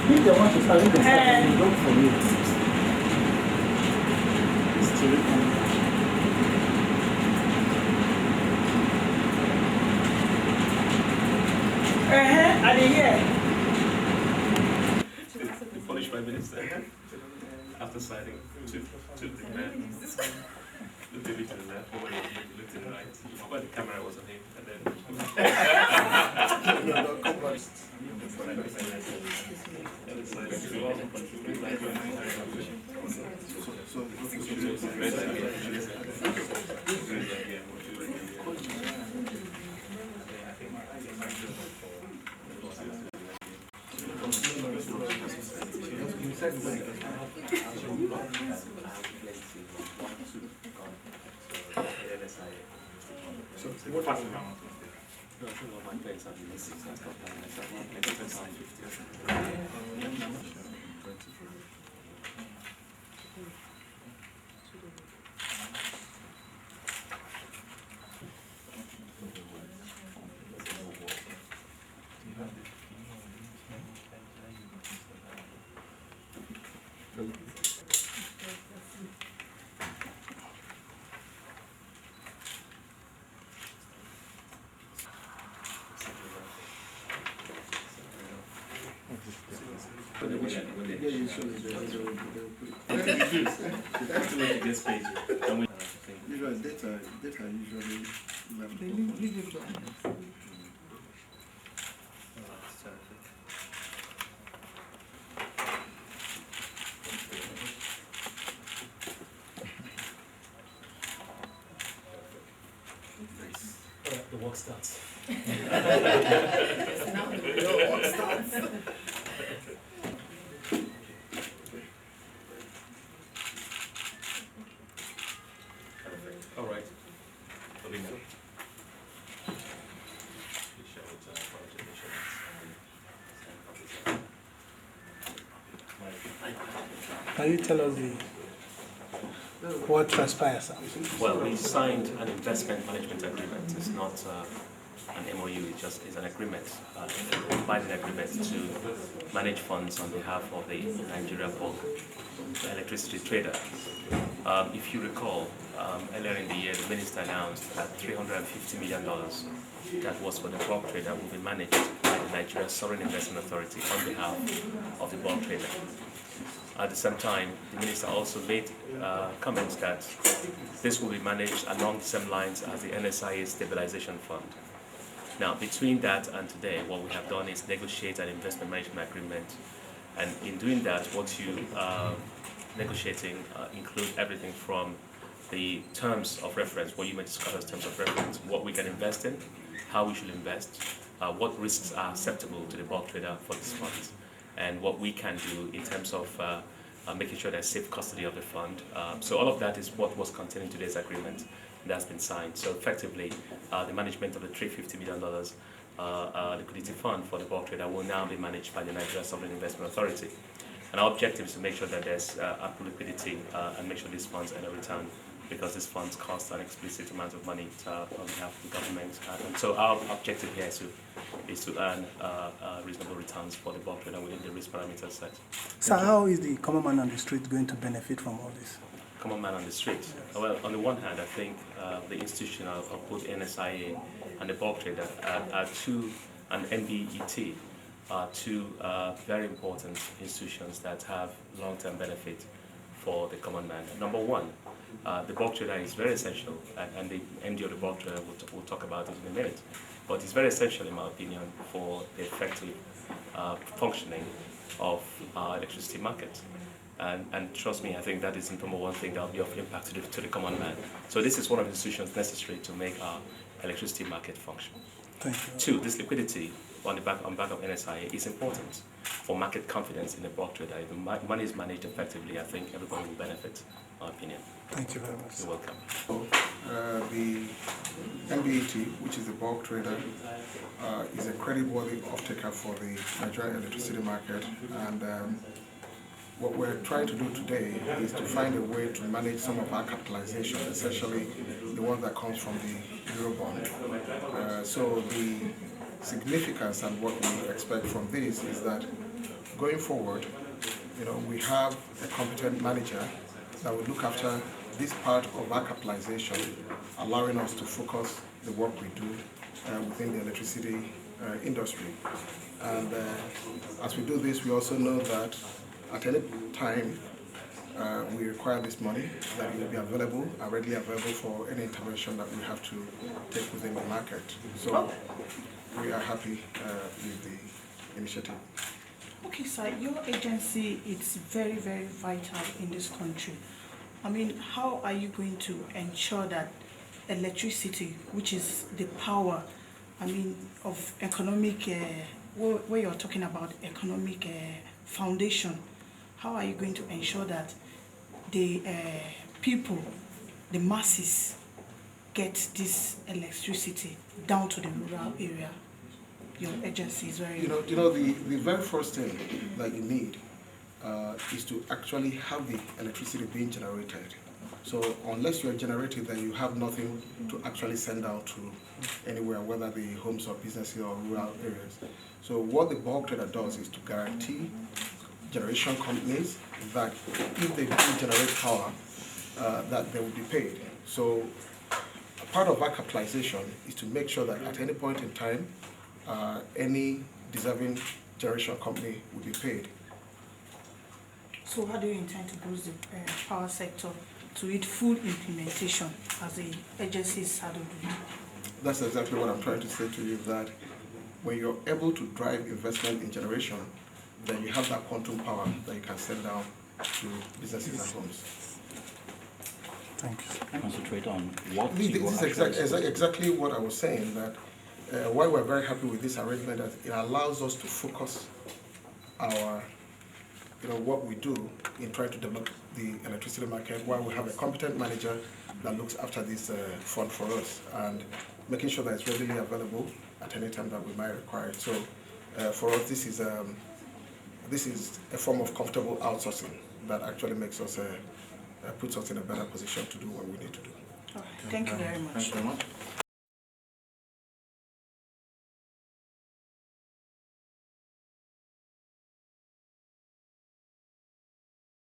If they want to start, they start. Look for you. I didn't hear. The Polish Prime Minister, after signing to declare, looked a bit to the left, nobody looked to the right, but the camera was on him, and then. So what was no, I think all my friends have been 6 and stuff like that. Usually data usually They leave it gone. The work starts. Now the real work starts. All right. Can you tell us what transpires? Well, we signed an investment management agreement. It's not an MOU, it's an agreement, a binding agreement to manage funds on behalf of the Nigeria bulk electricity trader. If you recall, earlier in the year, the minister announced that $350 million that was for the bulk trader will be managed by the Nigeria Sovereign Investment Authority on behalf of the bulk trader. At the same time, the minister also made comments that this will be managed along the same lines as the NSIA Stabilization Fund. Now, between that and today, what we have done is negotiate an investment management agreement. And in doing that, what you negotiating include everything from the terms of reference, what you may discuss as terms of reference, what we can invest in, how we should invest, what risks are acceptable to the bulk trader for these funds, and what we can do in terms of making sure there's safe custody of the fund. So all of that is what was contained in today's agreement that's been signed. So effectively, the management of the $350 million liquidity fund for the bulk trader will now be managed by the Nigeria Sovereign Investment Authority. And our objective is to make sure that there's ample liquidity and make sure these funds earn a return, because these funds cost an explicit amount of money on behalf of the government. And so our objective here is to earn reasonable returns for the bulk trader within the risk parameters set. So how is the common man on the street going to benefit from all this? Common man on the street. Well, on the one hand, I think the institution of both NSIA and the bulk trader are two, and Nbet are two very important institutions that have long-term benefit for the common man. Number one, the bulk trader is very essential, and the MD of the bulk trader will talk about it in a minute, but it's very essential, in my opinion, for the effective functioning of our electricity market. And trust me, I think that is the number one thing that will be of impact to the common man. So this is one of the institutions necessary to make our electricity market function. Thank you. Two, this liquidity on the back of NSIA is important for market confidence in the bulk trader. If the money is managed effectively, I think everybody will benefit, in my opinion. Thank you very much. You're welcome. the Nbet, which is the bulk trader, is a creditworthy off-taker for the Nigerian electricity market, and what we're trying to do today is to find a way to manage some of our capitalization, essentially the one that comes from the Eurobond. So the significance and what we expect from this is that going forward, we have a competent manager that will look after this part of our capitalization, allowing us to focus the work we do within the electricity industry. And as we do this, we also know that at any time we require this money, that it will be available and readily available for any intervention that we have to take within the market. So we are happy with the initiative. Okay, sir, your agency is very, very vital in this country. I mean, how are you going to ensure that electricity, which is the power, of economic, where you're talking about economic foundation, how are you going to ensure that the people, the masses, get this electricity down to the rural area? Your agency is very... The very first thing that you need is to actually have the electricity being generated. So unless you're generating, then you have nothing to actually send out to anywhere, whether the homes or businesses or rural areas. So what the bulk trader does is to guarantee generation companies that if they do generate power, that they will be paid. So part of our capitalization is to make sure that at any point in time, any deserving generation company will be paid. So how do you intend to boost the power sector to its full implementation as the agencies are doing? That's exactly what I'm trying to say to you, that when you're able to drive investment in generation, then you have that quantum power that you can send down to businesses and homes. Thank you. Concentrate on what This you is exactly what I was saying, that why we're very happy with this arrangement, that it allows us to focus our, what we do in trying to develop the electricity market, while we have a competent manager that looks after this fund for us and making sure that it's readily available at any time that we might require it. So for us, this is a form of comfortable outsourcing that actually makes us, puts us in a better position to do what we need to do. All right. Thank you very much. Thank you very much.